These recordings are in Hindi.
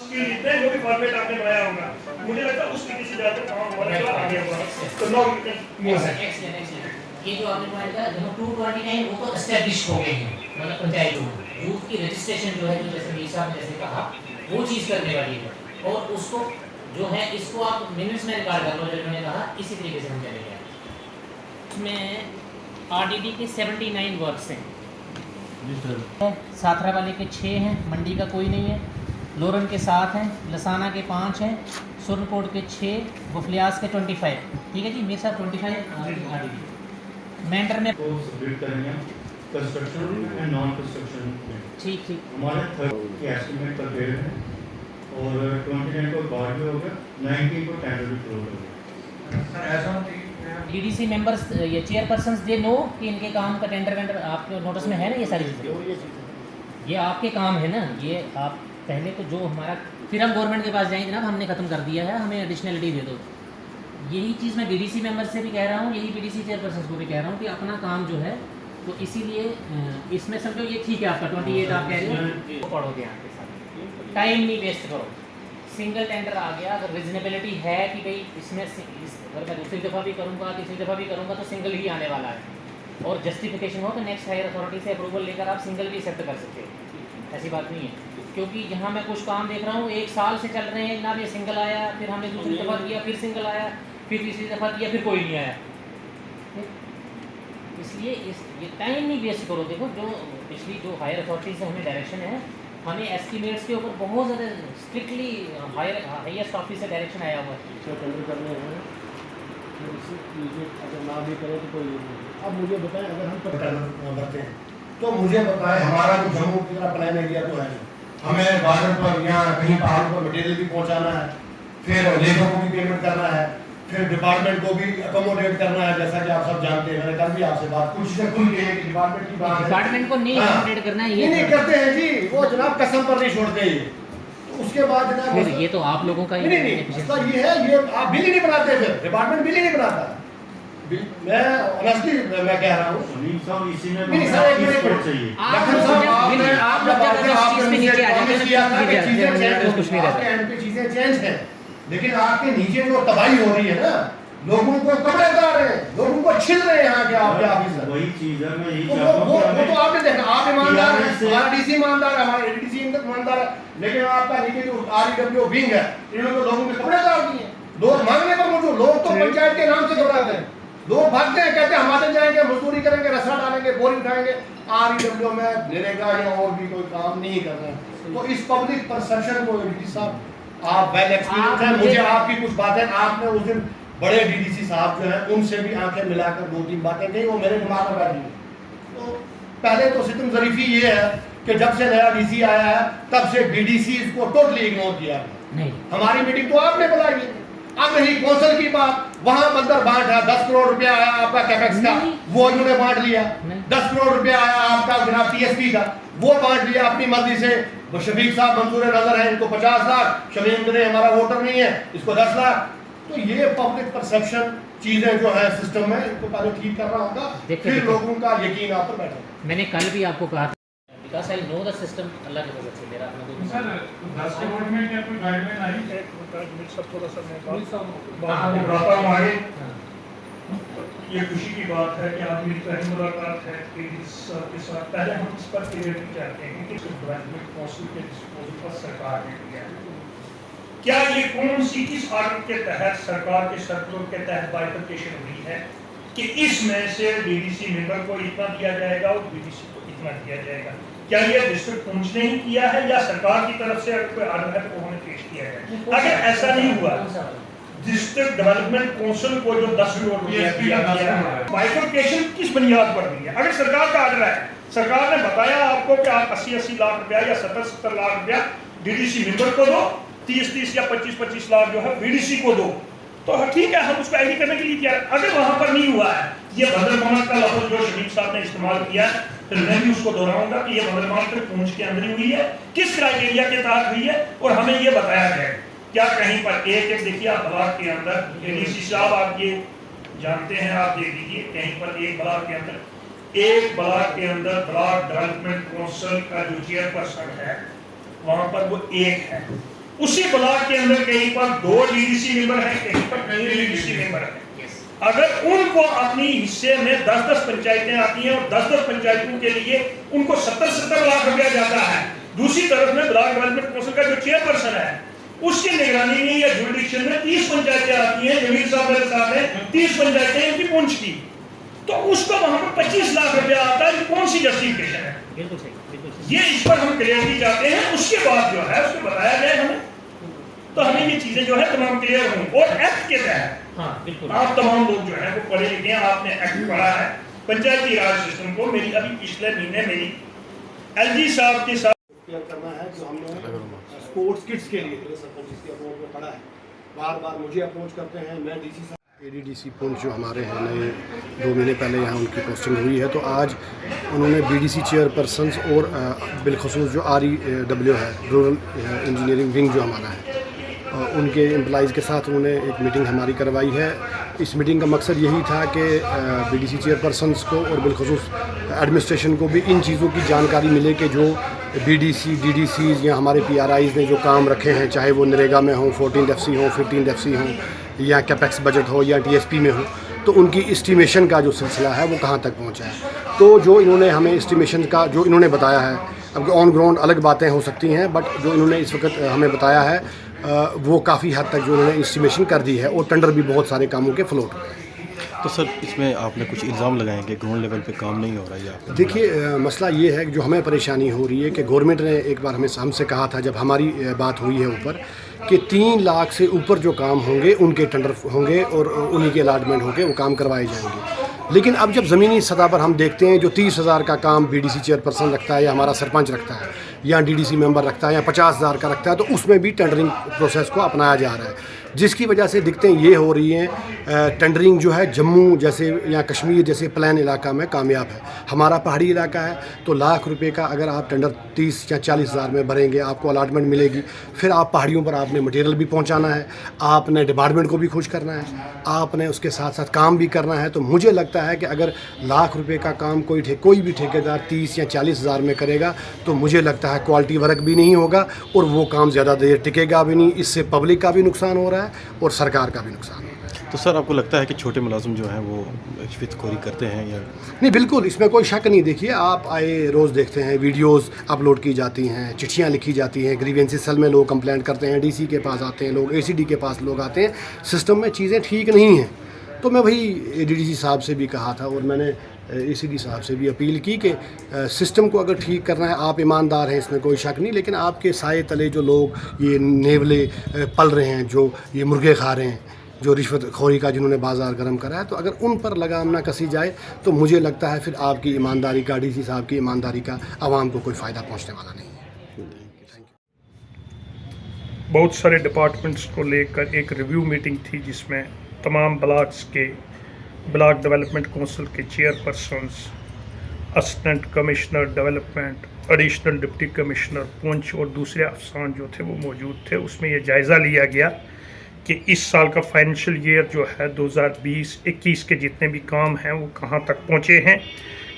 स्किल इतने जो भी फॉर्मेट आपने बनाया होगा, मुझे लगता है उस तरीके से जाकर काम हमारा जो आगे होगा। तो नो ये जो आपने पॉइंट कहा, देखो 229 वो तो एस्टैब्लिश हो गई है, मतलब पंचायतों में यूथ की रजिस्ट्रेशन जो है, जो जैसे मीर साहब ने जैसे कहा, वो चीज़ करने वाली है, और उसको जो है इसको आप मिनट्स में रिकॉर्ड कर लो, जो उन्होंने कहा इसी तरीके से हम चलेंगे। इसमें आरडीडी के 79 वर्क्स हैं, साथरा वाले के 6 हैं, मंडी का कोई नहीं है, लोरन के 7 हैं, लसाना के 5 हैं, सुरनकोट के 6, बुफलियास के 25। ठीक है जी, मेरे साथ 25 आरडीडी। मेंढर में कंस्ट्रक्शन एंड नॉन कंस्ट्रक्शन में ठीक हमारे 30 के एस्टिमेट पर दे रहे हैं, और 29 को बाद में हो गया, 19 को टेंडर भी क्लोज हो गया। डीडीसी मेंबर्स, ये चेयरपर्सन्स दे नो कि इनके काम का टेंडर वेंडर आपके नोटिस में है ना, ये सारी चीज़ें, ये आपके काम है ना, ये आप पहले तो जो हमारा, फिर हम गवर्नमेंट के पास जाएंगे ना, हमने ख़त्म कर दिया है, हमें एडिशनलिटी दे दो। यही चीज़ मैं डीडीसी मेंबर्स से भी कह रहा हूँ, यही डीडीसी चेयरपर्सन को भी कह रहा हूँ कि अपना काम जो है, तो इसीलिए इसमें समझो ये ठीक है आपका 28 आप कह रहे हो, पढ़ोगे यहाँ के साथ, टाइम नहीं वेस्ट करो। सिंगल टेंडर आ गया, अगर रिजनेबिलिटी है कि भाई इसमें अगर मैं दूसरी दफ़ा भी करूँगा, तीसरी दफ़ा भी करूँगा, तो सिंगल ही आने वाला है, और जस्टिफिकेशन हो तो नेक्स्ट हायर अथॉरिटी से अप्रूवल लेकर आप सिंगल भी एक्सेप्ट कर सकते हैं, ऐसी बात नहीं है। क्योंकि यहाँ मैं कुछ काम देख रहा हूँ 1 साल से चल रहे हैं ना, ये सिंगल आया, फिर हमने दूसरी दफ़ा किया, फिर सिंगल आया, फिर तीसरी दफ़ा किया, फिर कोई नहीं आया। इसलिए ये टाइम नहीं वेस्ट करो। देखो जो पिछली जो हायर अथॉरिटी से हमें डायरेक्शन है, हमें एस्टिमेट्स के ऊपर बहुत ज़्यादा स्ट्रिक्टली हाईएस्ट ऑफिस से डायरेक्शन आया हुआ है। टेंडर करने हैं, अगर ना भी करें तो कोई नहीं। अब मुझे बताएं, अगर हम टेंडर भरते हैं तो मुझे बताएं, हमारा जो जम्मू की तरह प्लान एरिया तो है, हमें बॉर्डर पर या कहीं पहाड़ पर मटेरियल भी पहुंचाना है, फिर लेबर को भी पेमेंट करना है, फिर डिपार्टमेंट को भी अकोमोडेट करना है, जैसा कि आप सब जानते हैं, मैंने कल भी आपसे बात कुछ से खुल के डिपार्टमेंट की बात है, डिपार्टमेंट को नहीं अकोमोडेट करना है, ये नहीं करते हैं जी, वो जनाब कसम पर नहीं छोड़ते ये। तो उसके बाद जनाब ये तो आप लोगों का नहीं मसला ये है, ये आप बिल ही नहीं बनाते, फिर डिपार्टमेंट बिल ही नहीं बनाता। मैं ऑनेस्टली मैं कह रहा हूँ, इसी में नहीं सर, एक मिनट चाहिए, आप जब आपके चीजें चेंज हैं, लेकिन आपके नीचे जो तबाही हो रही है ना, लोगों को कपड़े उतार रहे हैं, लोगों को छिल रहे हैं यहाँ के आपके ऑफिसर, वही चीज है। मैं यही वो तो आपने देखा, आप ईमानदार हैं, हमारा डीसी ईमानदार है, हमारा एडीसी ईमानदार है, लेकिन आपका नीचे जो आरईडब्ल्यू विंग है, इन्होंने तो लोगों के कपड़े उतार दिए। लोग मांगने पर मौजूद, लोग तो पंचायत के नाम से घबराते हैं, लोग भागते हैं, कहते हैं हमारे जाएंगे, मजदूरी करेंगे, रसड़ा डालेंगे, बोरी उठाएंगे, आरईडब्ल्यू में लेनेगा या और भी कोई काम नहीं करना है। तो इस पब्लिक परसेप्शन को डीसी साहब आप वेल एक्सपीरियंस है, मुझे आपकी कुछ बातें, आपने उस दिन बड़े डीडीसी साहब जो है उनसे भी आंखें मिलाकर 2-3 बातें कही, वो मेरे दिमाग में बैठी। तो पहले तो सितम ज़रीफी ये है कि जब से नया डीसी आया है तब से डीडीसी को टोटली इग्नोर किया नहीं। हमारी मीटिंग तो आपने बुलाई है, अब रही कौंसल की बात, वहां बंदर बांट है, 10 करोड़ रुपया आया आपका कैपेक्स का, वो इन्होंने बांट लिया, 10 करोड़ रुपया आया आपका जनाब टीएसपी का, वो बांट लिया अपनी मर्जी से। वो शफीक साहब मंजूर नजर है, इनको 50 लाख, शमीम ने हमारा वोटर नहीं है, इसको 10 लाख। तो ये पब्लिक परसेप्शन चीजें जो है सिस्टम में, इनको पहले ठीक करना होगा, फिर लोगों का यकीन आप पर बैठेगा। मैंने कल भी आपको कहा, because I know the system, अल्लाह की वजह से मेरा अपना सर 10 करोड़ में क्या कोई गाइडलाइन आई? एक सब थोड़ा सा मैं बात बताता हूँ आगे। ये खुशी की बात है कि आज मेरी पहली मुलाकात है के साथ। पहले हम इस पर क्लियरिटी चाहते हैं कि डेवलपमेंट काउंसिल के डिस्पोजल पर सरकार ने किया है, क्या ये कौन सी किस आर्डर के तहत सरकार के सर्कुलर के तहत बाइफर्केशन हुई है कि इसमें से डीडीसी मेंबर को इतना दिया जाएगा और डीडीसी को इतना दिया जाएगा? क्या ये डिस्ट्रिक्ट पुंछ ने ही किया है या सरकार की तरफ से अगर कोई आर्डर है तो उन्हें पेश किया जाए? अगर ऐसा नहीं हुआ, डिस्ट्रिक्ट डेवलपमेंट काउंसिल को जो 10 करोड़ रुपया दिया गया है, बाइफर्केशन किस बुनियाद पर हुई है? अगर सरकार का आर्डर है, सरकार ने बताया आपको कि आप 80-80 लाख रुपया या 70-70 लाख रुपया डीडीसी मेंबर को दो, 30-30 या 25-25 लाख जो है बीडीसी को दो, तो ठीक है, हम उसको एग्री करने के लिए तैयार। अगर वहां पर नहीं हुआ है, ये बदरमान का लफ्ज जो शरीफ साहब ने इस्तेमाल किया है, फिर मैं भी उसको दोहराऊंगा कि ये बदरमान फिर पूंछ के अंदर ही हुई है, किस क्राइटेरिया के तहत हुई है, और हमें ये बताया जाए। क्या कहीं पर एक देखिए आप ब्लॉक के अंदर एडीसी साहब आप ये जानते हैं, आप देख लीजिए कहीं पर एक ब्लॉक के अंदर ब्लॉक डेवलपमेंट काउंसिल का जो चेयरपर्सन है वहां पर वो एक है, उसी ब्लॉक के अंदर कहीं पर 2 डीडीसी मेंबर हैं, कहीं पर 3 डीडीसी मेंबर हैं। अगर उनको अपनी हिस्से में 10-10 पंचायतें आती हैं और 10-10 पंचायतों के लिए उनको 70-70 लाख रुपया जाता है, दूसरी तरफ में ब्लॉक डेवलपमेंट काउंसिल का जो चेयरपर्सन है उसकी निगरानी में या जुरिडिक्शन में 30 पंचायतें आती हैं, जमीर साहब मेरे साथ हैं, 30 पंचायतें इनकी पुंछ की, तो उसको वहां पर 25 लाख रुपया आता है। कौन सी जस्टिफिकेशन है? बिल्कुल सही। ये इस पर हम क्लियरिटी चाहते हैं। उसके बाद जो है उसको बताया जाए हमें, तो हमें ये चीजें जो है तमाम क्लियर हों। और एक्ट के तहत बिल्कुल आप तमाम लोग जो है वो पढ़े लिखे हैं, आपने एक्ट पढ़ा है पंचायती राज सिस्टम को। मेरी अभी पिछले महीने मेरी एलजी साहब के साथ करना है जो हमने स्पोर्ट्स किट्स के लिए सरपंच इसकी अप्रोच में पड़ा है, बार बार मुझे अप्रोच करते हैं। मैं डीसी साहब एडीडीसी पुंछ जो हमारे हैं नए 2 महीने पहले यहाँ उनकी पोस्टिंग हुई है, तो आज उन्होंने बीडीसी चेयरपर्सन्स और बिलखसूस जो REW है रूरल इंजीनियरिंग विंग जो हमारा है उनके एम्प्लॉइज़ के साथ उन्होंने एक मीटिंग हमारी करवाई है। इस मीटिंग का मकसद यही था कि बीडीसी चेयरपर्सन्स को और बिलखसूस एडमिनिस्ट्रेशन को भी इन चीज़ों की जानकारी मिले कि जो बीडीसी डीडीसीज़ या हमारे PRIs ने जो काम रखे हैं, चाहे वो नरेगा में हो, 14th FC हो, 15th FC हो, या कैपेक्स बजट हो या TSP में हो, तो उनकी एस्टिमेशन का जो सिलसिला है वो कहाँ तक पहुँचा है। तो जो इन्होंने हमें एस्टिमेशन का जो इन्होंने बताया है, अब ऑन ग्राउंड अलग बातें हो सकती हैं, बट जो इन्होंने इस वक्त हमें बताया है वो काफ़ी हद तक जो उन्होंने एस्टिमेशन कर दी है और टेंडर भी बहुत सारे कामों के फ्लोट हुए हैं। तो सर इसमें आपने कुछ इल्ज़ाम लगाए कि ग्राउंड लेवल पे काम नहीं हो रहा है या? देखिए मसला ये है कि जो हमें परेशानी हो रही है कि गवर्नमेंट ने एक बार हमसे कहा था जब हमारी बात हुई है ऊपर कि 3 लाख से ऊपर जो काम होंगे उनके टेंडर होंगे और उन्हीं के अलाटमेंट होंगे, वो काम करवाए जाएंगे। लेकिन अब जब ज़मीनी सतह पर हम देखते हैं जो 30,000 का काम बीडीसी चेयरपर्सन रखता है या हमारा सरपंच रखता है या डीडीसी मेंबर रखता है या 50,000 का रखता है, तो उसमें भी टेंडरिंग प्रोसेस को अपनाया जा रहा है, जिसकी वजह से दिक्कतें ये हो रही हैं। टेंडरिंग जो है जम्मू जैसे या कश्मीर जैसे प्लान इलाका में कामयाब है, हमारा पहाड़ी इलाका है, तो लाख रुपए का अगर आप टेंडर 30 या 40,000 में भरेंगे आपको अलाटमेंट मिलेगी। फिर आप पहाड़ियों पर आपने मटेरियल भी पहुंचाना है, आपने डिपार्टमेंट को भी खुश करना है, आपने उसके साथ साथ काम भी करना है। तो मुझे लगता है कि अगर लाख रुपये का काम कोई भी ठेकेदार 30 या 40,000 में करेगा तो मुझे लगता है क्वालिटी वर्क भी नहीं होगा और वो काम ज़्यादा देर टिकेगा भी नहीं। इससे पब्लिक का भी नुकसान हो रहा है और सरकार का भी नुकसान हो रहा है। तो सर आपको लगता है कि छोटे मुलाजिम जो हैं वो रिश्वतखोरी करते हैं या नहीं? बिल्कुल, इसमें कोई शक नहीं। देखिए आप आए रोज़ देखते हैं वीडियोस अपलोड की जाती हैं, चिट्ठियां लिखी जाती हैं, ग्रीवेंसी सेल में लोग कंप्लेंट करते हैं, डीसी के पास आते हैं लोग, ACD के पास लोग आते हैं। सिस्टम में चीज़ें ठीक नहीं हैं। तो मैं वही ADDC साहब से भी कहा था और मैंने ACD साहब से भी अपील की कि सिस्टम को अगर ठीक करना है, आप ईमानदार हैं इसमें कोई शक नहीं, लेकिन आपके साए तले जो लोग ये नेवले पल रहे हैं, जो ये मुर्गे खा रहे हैं, जो रिश्वतखोरी का जिन्होंने बाज़ार गर्म करा है, तो अगर उन पर लगाम ना कसी जाए तो मुझे लगता है फिर आपकी ईमानदारी का, DC साहब की ईमानदारी का आवाम को कोई फ़ायदा पहुँचने वाला नहीं है। बहुत सारे डिपार्टमेंट्स को लेकर एक रिव्यू मीटिंग थी जिसमें तमाम ब्लॉक्स के ब्लॉक डेवलपमेंट काउंसिल के chairpersons, assistant commissioner development, additional deputy commissioner Poonch और दूसरे अफसरान जो थे वो मौजूद थे। उसमें ये जायज़ा लिया गया कि इस साल का फाइनेंशियल ईयर जो है 2020-21 के जितने भी काम हैं वो कहाँ तक पहुँचे हैं,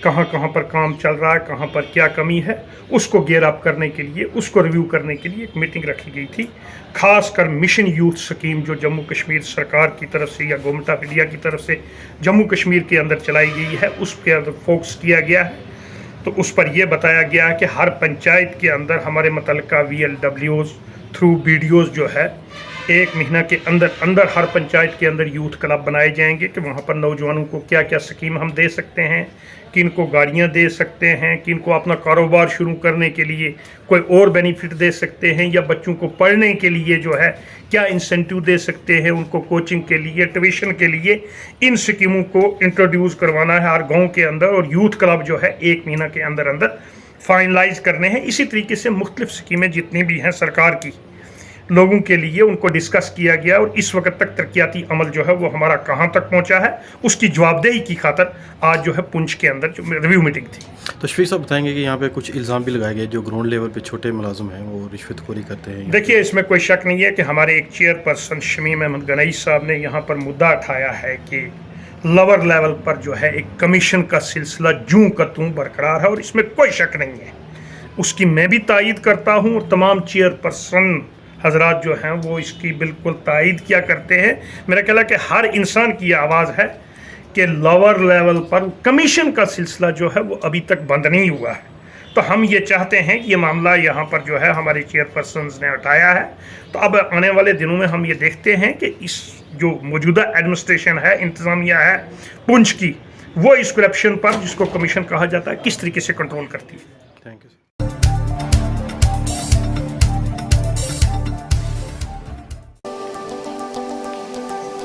कहाँ कहाँ पर काम चल रहा है, कहाँ पर क्या कमी है, उसको गेयर अप करने के लिए, उसको रिव्यू करने के लिए एक मीटिंग रखी गई थी। खासकर मिशन यूथ स्कीम जो जम्मू कश्मीर सरकार की तरफ से या गवर्नमेंट ऑफ इंडिया की तरफ से जम्मू कश्मीर के अंदर चलाई गई है, उस पर अंदर फोकस किया गया है। तो उस पर यह बताया गया है कि हर पंचायत के अंदर हमारे मुतल्लिका VLWs थ्रू BDOs जो है 1 महीना के अंदर हर पंचायत के अंदर यूथ क्लब बनाए जाएंगे कि वहाँ पर नौजवानों को क्या क्या स्कीम हम दे सकते हैं, किन को गाड़ियाँ दे सकते हैं, किन को अपना कारोबार शुरू करने के लिए कोई और बेनिफिट दे सकते हैं, या बच्चों को पढ़ने के लिए जो है क्या इंसेंटिव दे सकते हैं, उनको कोचिंग के लिए, ट्यूशन के लिए। इन स्कीमों को इंट्रोड्यूस करवाना है हर गाँव के अंदर और यूथ क्लब जो है 1 महीना के अंदर फाइनलाइज करने हैं। इसी तरीके से मुख्तलिफ स्कीमें जितनी भी हैं सरकार की लोगों के लिए उनको डिस्कस किया गया और इस वक्त तक तरक्याती अमल जो है वो हमारा कहाँ तक पहुँचा है उसकी जवाबदेही की खातर आज जो है पुंछ के अंदर जो रिव्यू मीटिंग थी। तो शफीक साहब बताएंगे कि यहाँ पे कुछ इल्ज़ाम भी लगाए गए जो ग्राउंड लेवल पे छोटे मुलाजिम हैं वो रिश्वतखोरी करते हैं। देखिए इसमें कोई शक नहीं है कि हमारे एक चेयरपर्सन शमीम अहमद गनई साहब ने यहाँ पर मुद्दा उठाया है कि लोअर लेवल पर जो है एक कमीशन का सिलसिला जूं का तूं बरकरार है और इसमें कोई शक नहीं है। उसकी मैं भी तायद करता हूँ और तमाम चेयरपर्सन हजरात जो हैं वो इसकी बिल्कुल तायद किया करते हैं। मेरा ख्याल है कि हर इंसान की आवाज़ है कि लोअर लेवल पर कमीशन का सिलसिला जो है वो अभी तक बंद नहीं हुआ है। तो हम ये चाहते हैं कि ये मामला यहाँ पर जो है हमारे चेयरपर्सन्स ने उठाया है। तो अब आने वाले दिनों में हम ये देखते हैं कि इस जो मौजूदा एडमिनिस्ट्रेशन है, इंतज़ामिया है पुंछ की, वो इस करप्शन पर जिसको कमीशन कहा जाता है किस तरीके से कंट्रोल करती है। Thank you.